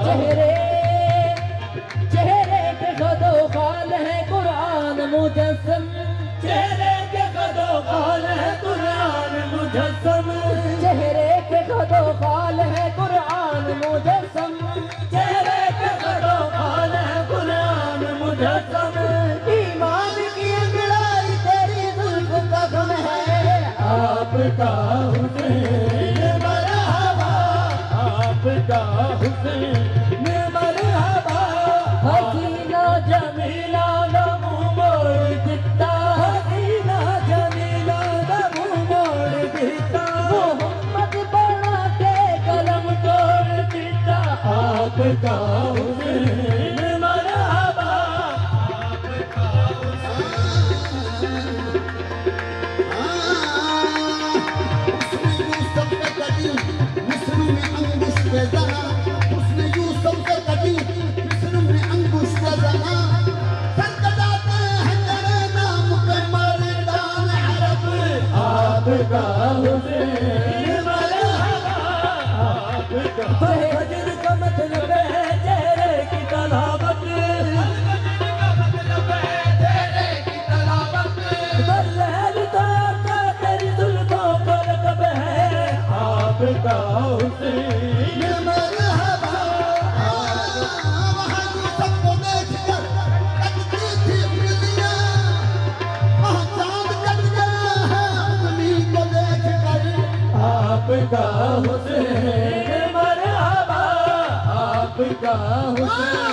चेहरे चेहरे के खदो खाल है कुरान मुजस्सम, चेहरे के खदो खाल है कुरान मुजस्सम, चेहरे के खदो खाल है कुरान मुजस्सम, चेहरे के खदो खाल है कुरान मुजस्सम। ईमान की अंगड़ाई तेरी जुल्फ का गम है, आपका हुसैन मरहबा, आपका हुसैन मरहबा। हसीना जमीला नमू मोड़ दिता, हसीना जमीला नमू मोड़ दिता, मोहम्मद बना के कलम तोड़ दिता। आपका हुसैन मरहबा, आपका आपका हुसैन मरहबा, आपका। फजर का मतलब है चेहरे की तलावत, फजर का मतलब है चेहरे की तलावत। बल्लैल का तेरी जुल्फों पर कब है, आपका हुसैन मरहबा। वहाँ सबको देखकर कटती थी उंगलियां, वहाँ चांद कट गया है उंगली को देखकर। आपका हुसैन मरहबा, आपका हुसैन।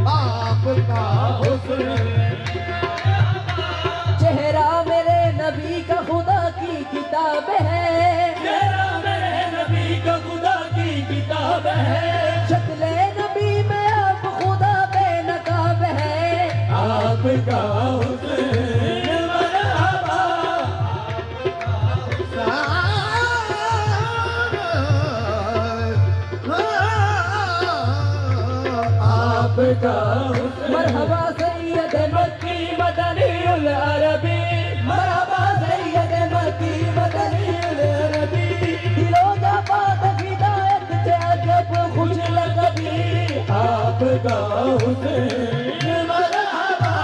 आपका हुसैन चेहरा मेरे नबी का खुदा की किताब है, चेहरा मेरे नबी का खुदा की किताब है, शक्ले नबी में आप खुदा बेनकाब है, आपका हुसैन मरहबा, आपका हुसैन। मरहबा सैयद मक्की मदनीउल अरबी, मरहबा सैयद मक्की मदनीउल अरबी। दिलों का बात हिदायत से अजब खुश लकबी, आपका हुसैन मरहबा,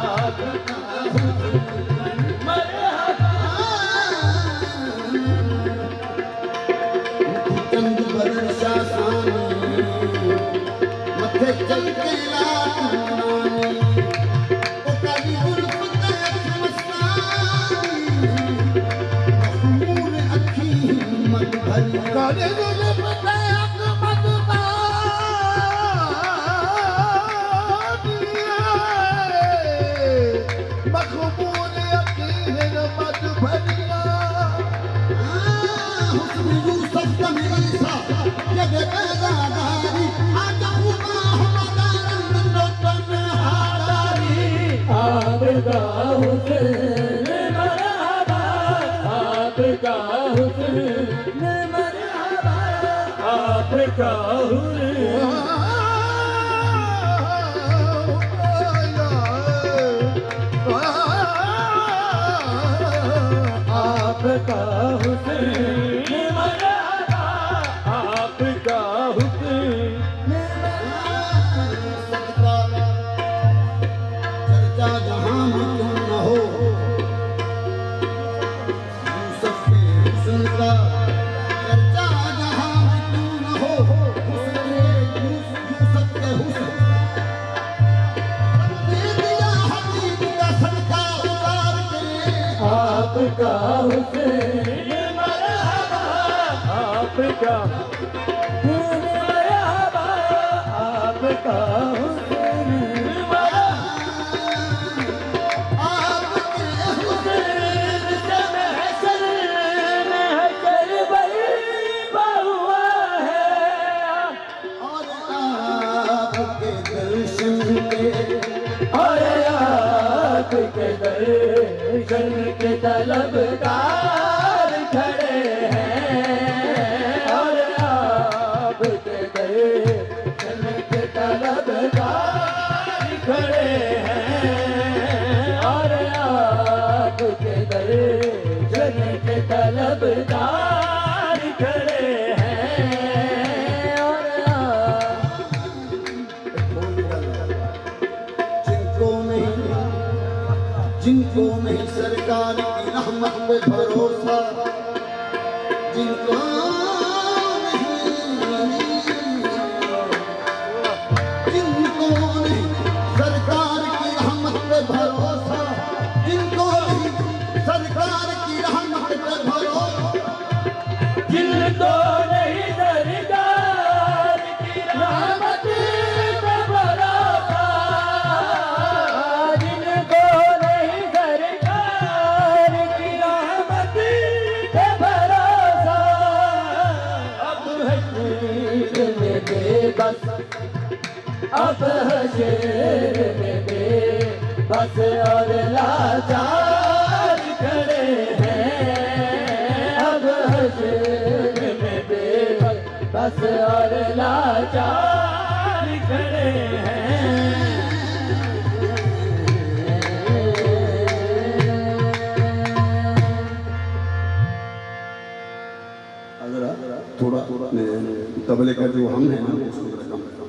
आपका हुसैन मरहबा। चंद बरसा सानी मथे चल के लानी, ओ काली जुल्फ ते अख मस्तानी, मखमूर अखी मत भरी, काली जुल्फ ते अख मस्तानी, मखमूर अखी मत भरिया। हुस्न यूसुफ का मीसा ये बेदादारी, आजा उमा हमदारन नोतन हादारी। आपका हुसैन मरहबा, आपका हुसैन मरहबा, आपका हुसैन। आपका हुसैन मरहबा, आपका हुसैन। चर्चा जहां में क्यों न हो यूसुफ के हुस्न का, चर्चा जहां में क्यों न हो यूसुफ के हुस्न। दे दिया हबीब का सदका उतार के, आपका हुसैन मरहबा, आपका हुसैन मरहबा, आपका हुसैन मरहबा। आपके हुसैन से महशर में करबला हुआ है, और आपके दर्शन के, और आपके दर्शन के तलबगार खड़े हैं, और आपके दर्शन के तलबगार खड़े हैं, और जिनको नहीं सरकार की रहमत पे भरोसा, जिनको नहीं सरकार की रहमत पे भरोसा, जिनको नहीं सरकार की रहमत पे भरोसा, जिनको नहीं सरकार की रहमत पे भरोसा, जिनको नहीं सरकार की रहमत पे भरोसा, अब हशर में बेबस, अब हशर में बेबस और लाचार खड़े हैं, अब हशर में बेबस और लाचार खड़े हैं। अगर थोड़ा तबले का जो हम है ना उसको जरा कम करो।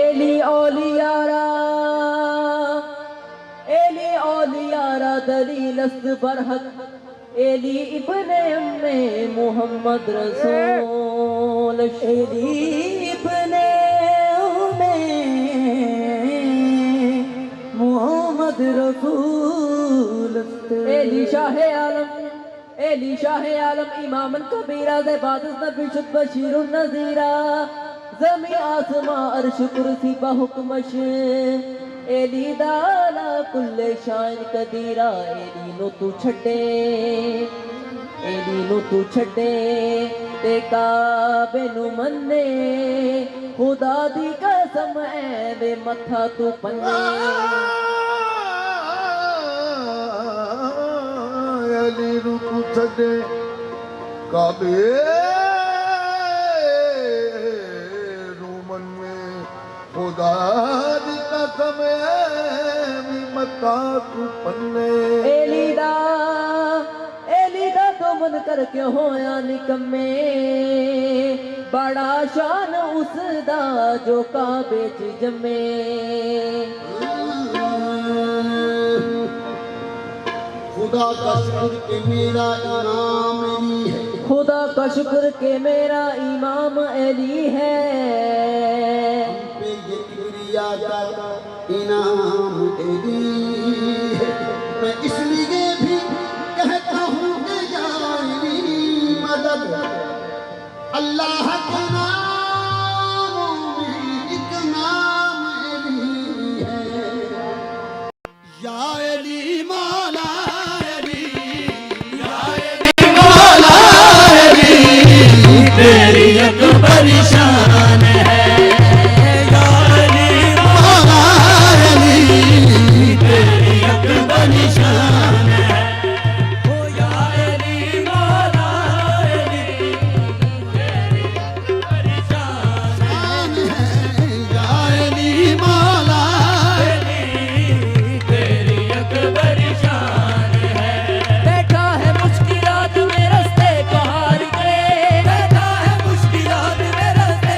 एली औलियारा दलील अस्त बरहक एली इब्ने अम्मे मोहम्मद रसूल एली इब्ने अम्मे मोहम्मद रसूल एली शाह आलम इमामन कबीरा दे बादस नबी शुद बशीरुन नज़ीरा ज़मी आसमा अर्श कुर्सी बहुकमश एली दाला कुल्ले शान कदीरा एली नु तू छड़े ते काबे नु मन्ने खुदा दी कसम ऐ वे मथा तू पन्ने अली रुकू छड़े काबे रूमन में खुदा दी कसम मता तू पन्ने एलीदा तो मन कर क्यों होया निकम्मे बड़ा शान उसदा जो काबे च जमे खुदा का शुक्र के मेरा इनाम अली है खुदा का शुक्र के मेरा इमाम अली है हम पे ये किबरिया का इनाम अली है मैं इसलिए भी कहता हूँ कि या अली मदद अल्लाह के नामों में एक नाम अली है या अली मौला तेरी अकबर शान है या अली मौला अली तेरी अकबर शान है ओ या अली मौला अली तेरी अकबर शान है या अली मौला अली तेरी अकबर शान है बैठा है मुश्किलात में रस्ते को हार के बैठा है मुश्किलात में रस्ते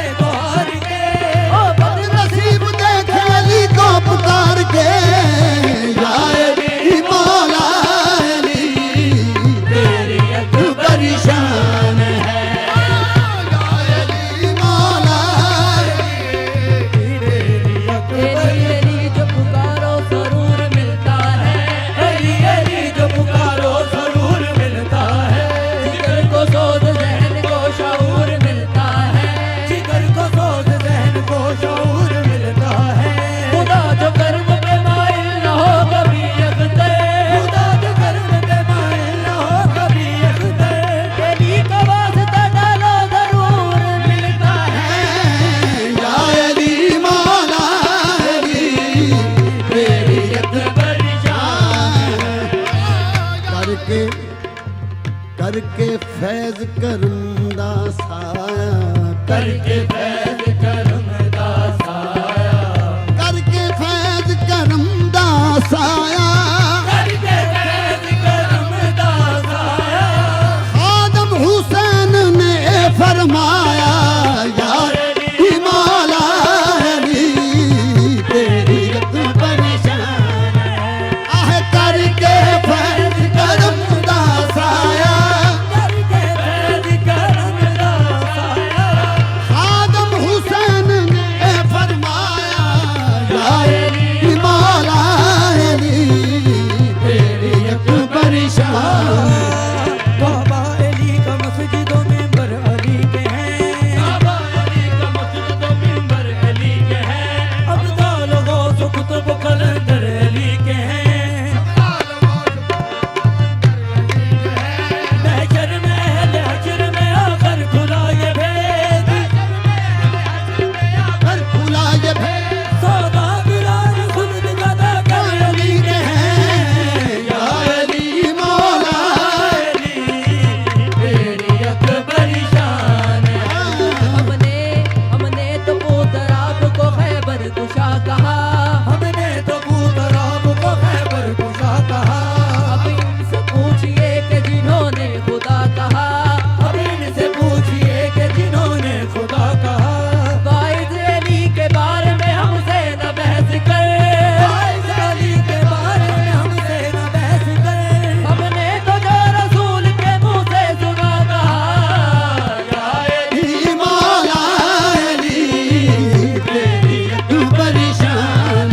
फैज़ करम दा साया करके फैज़ करम दा साया करके फैज़ करम दा साया करके फैज़ करम दा साया खादम हुसैन ने फरमाया यार मौला अली तेरी रत परेशान आह करके फैज़ करम दा साया करके फैज़ करम दा साया खादम हुसैन ने फरमाया यार मौला अली तेरी रत परेशान बाबा अली का मस्जिदों में बर अली के हैं बाबा अली का मस्जिदों में बर अली के हैं अब्दाल गौस कुतुब कलंदर अली के हैं महशर में अहले हशर में आकर खुला ये भेद कर खुला ये भेद सौदा गुलाम खुद गदा कर अली के हैं या अली मौला तेरी अकबर शान है हमने तो पोतराब को खैबर कुशा कहा हमने तो पूतराब को खैबर कुशा कहा अब इनसे पूछिए कि जिन्होंने खुदा कहा अब इनसे पूछिए कि जिन्होंने खुदा कहा वाइज अली के बारे में हमसे न बहस कर वाइज अली के बारे में हमसे न बहस कर हमने तो जो रसूल के मुंह से सुना कहा या अली मौला अली तेरी रत परेशान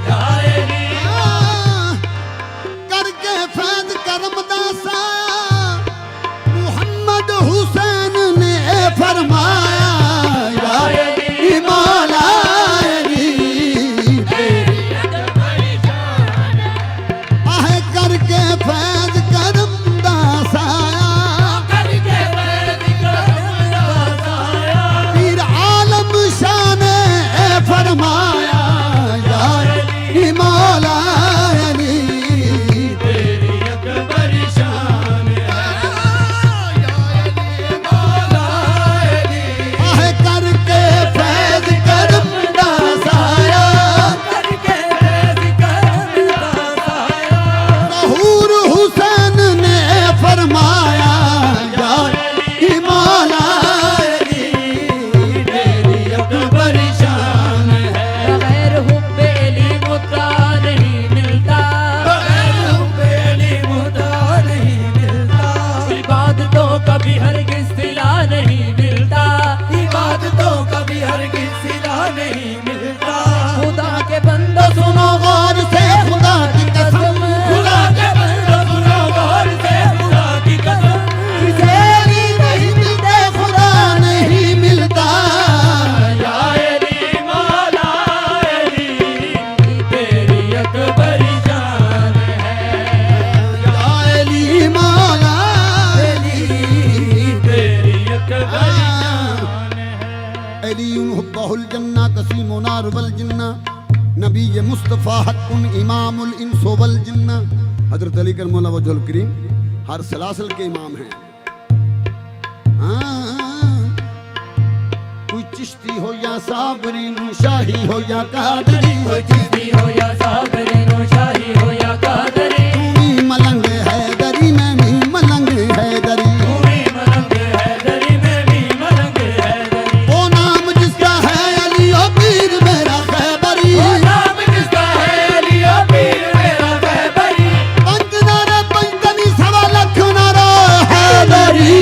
या अली करके फैज़ करम दा साया मुहम्मद हुसैन ने फरमाया या अली मौला अली तेरी आह करके फैज़ करम दा साया करके फैज़ करम दा साया पीर आलम शाह ने फरमाया या अली मौला अली तेरी अकबर शान है या अली मौला अली आह करके फैज़ करम दा साया करके फैज़ करम दा साया ज़हूर हुसैन ने फरमाया या अली मौला अली तेरी अकबर शान है बगैर हुब्बे अली मुद्दा नहीं मिलता बगैर हुब्बे अली मुद्दा नहीं मिलता इबादतों का भी हरगिज़ सिला नहीं मिलता इबादतों का भी हरगिज़ सिला नहीं मिलता खुदा के बंदो सुनो गौर से खुदा की कसम खुदा के बंदो सुनो गौर से खुदा की कसम किसे अली नहीं मिलते खुदा नहीं मिलता या अली मौला अली तेरी अकबर शान है या अली मौला अली तेरी अकबर शान है अलीउन हुब्बहुल जन्ना कसीमु नार वल जिन्ना नबी ये मुस्तफ़ा हक़्क़ुन इमामुल इंस वल जिन्ना हज़रत अली करमुल्ला वजहुल करीम हर सलासिल के इमाम हैं। कोई चिश्ती हो या साबरी शाही हो या कादरी कोई चिश्ती हो या साबरी नो शाही हो या कादरी तू भी मलंग हैदरी मैं भी मलंग हैदरी तू भी मलंग हैदरी मैं भी मलंग हैदरी ओ नाम जिसका है अली ओ पीर मेरा खैबरी ओ नाम जिसका है अली ओ पीर मेरा खैबरी पंज नारे पंजनी सवा लख नारा हैदरी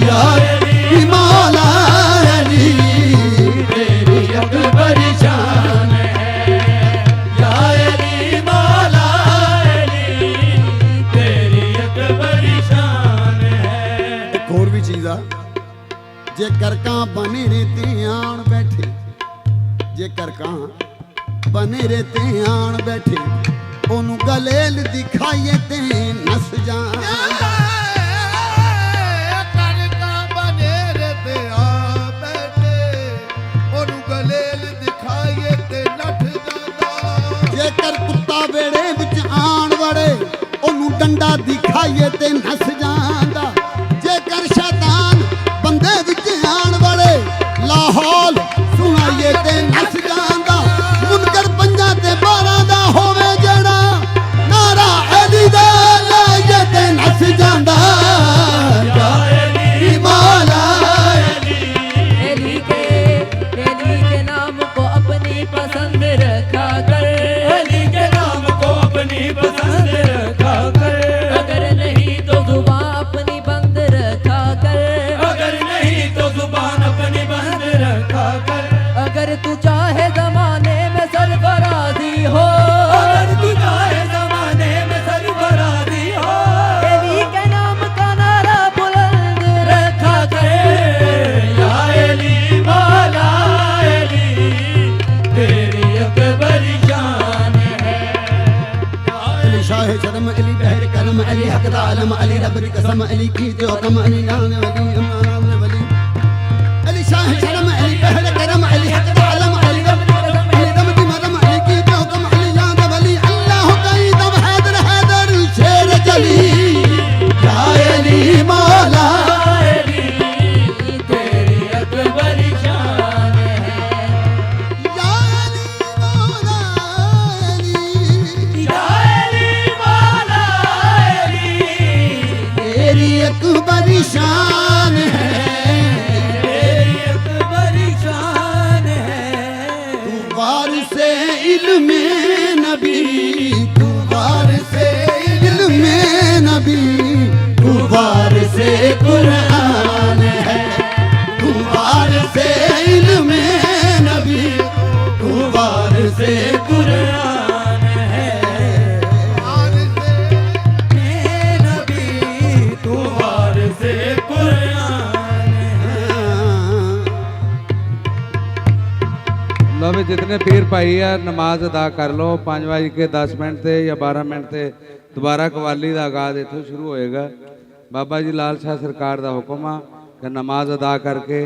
या अली मौला अली तेरी अकबर शान है या अली मौला अली तेरी अकबर शान है एक और भी चीज आ जे करका बने रहते आन बैठे जे करका बने रहते आन बैठे ओनू गलेल दिखाइए ते नस जांदा करका बने रहते आ बैठे ओनू गलेल दिखाइए ते नठ जांदा जेकर कुत्ता बेड़े विच आन वड़े ओनू डंडा दिखाइए ते नस जांदा आलम अली रब की कसम अली की जो कम अली नाम वली अली शाह शरम अली पहले करम अली हक आलम अली रब की मरम अली की जो कम अली याद वली अल्लाह कई दम हैदर हैदर शेर जली या अली मौला तेरी अकबर शान है या अली मौला अली या अली मौला अली तेरी अकबर शान है तेरी अकबर शान है तू वारिसे इल्मे नबी तू वारिसे इल्मे नबी तू वारिसे कुरान है तू वारिसे इल्मे नबी तू वारिसे कुरान है नबी तू वारिसे कुरान है लो भी जितने पीर भाई है नमाज अदा कर लो 5:10 से या 12 मिनट से दोबारा कवाली का आगाज इतों शुरू होएगा बाबा जी लाल शाह सरकार का हुक्म आ कि नमाज अदा करके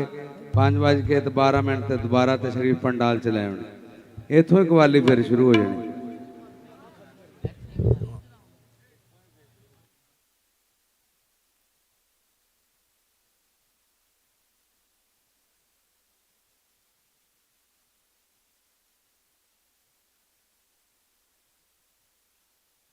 5:12 से दोबारा तशरीफ पंडाल च ले आने इतों ही कवाली फिर शुरू हो जानी